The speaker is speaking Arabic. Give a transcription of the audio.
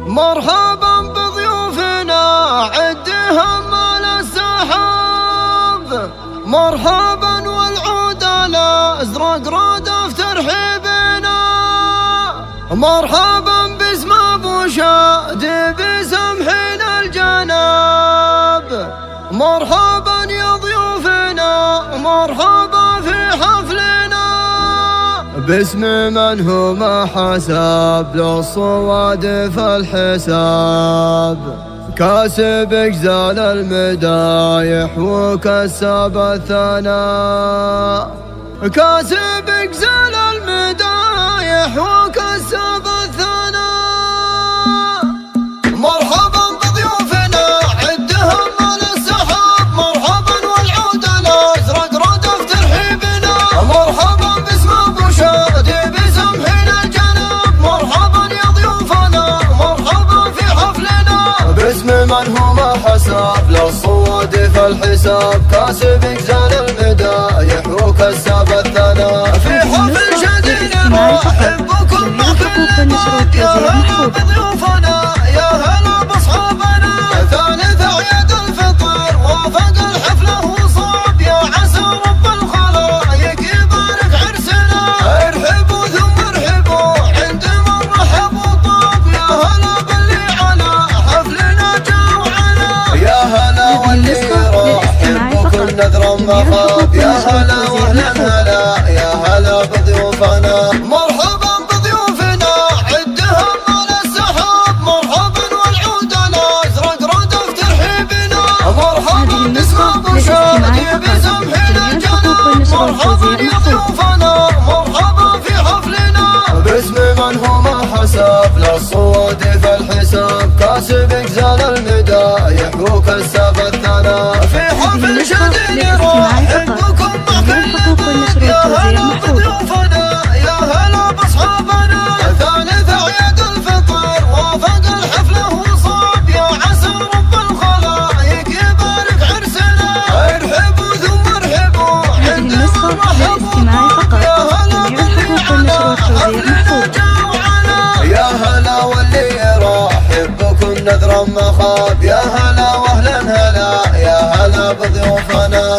مرحبا بضيوفنا عدهم على السحاب، مرحبا والعود على ازرق رادف ترحيبنا، مرحبا باسم ابو شادي بسمحين الجناب، مرحبا يا ضيوفنا مرحبا في حفلنا، باسم من هو ما حسب للصواد في الحساب، كاسب اجزال المدايح وكسب الثناء، كاسب اجزال المدايح وكسب الثناء. مرحبا بضيوفنا عدهم على السحاب، مرحبا والعود الازرق ردف ترحيبنا، مرحبا باسم ابو شادي بسمحين الجناب، مرحبا يا ضيوفنا مرحبا في حفلنا، باسم من هو ما حسب للصواد في الحساب، كاسب اجزال المدايح وكسب الثناء، في حفل جديد نرحب بكم مع كل باب، يا هلا بضيوفنا يا هلا باصحابنا، ثالث عيد الفطر وافق الحفله وصاب، يا عسى رب الخلايق يبارك عرسنا، ارحبوا ثم ارحبوا عند من رحب وطاب، يا هلا باللي على حفلنا جوعنا، يا هلا واللي يرحب بكم نذرا ما خاب، يا هلا واهلا هلا يا هلا بضيوفنا، مرحبا بضيوفنا عدهم على السحاب، مرحبا والعود الازرق ردف ترحيبنا، مرحبا باسم ابو شادي بسمحين الجناب، مرحبا يا ضيوفنا مرحبا في حفلنا، باسم من هو ما حسب للصواد في الحساب، كاسب اجزال المدايح وكسب الثناء، في حفل جديد نرحب بكم مع كل باب، يا هلا بضيوفنا يا هلا باصحابنا، ثالث عيد الفطر وافق الحفله وصاب، يا عسى رب الخلايق يبارك عرسنا، ارحبوا ثم ارحبوا عند من رحب وطاب، يا هلا باللي على حفلنا جوعنا، يا هلا واللي يرحب بكم نذرا ما خاب، يا هلا واهلا هلا يا هلا بضيوفنا.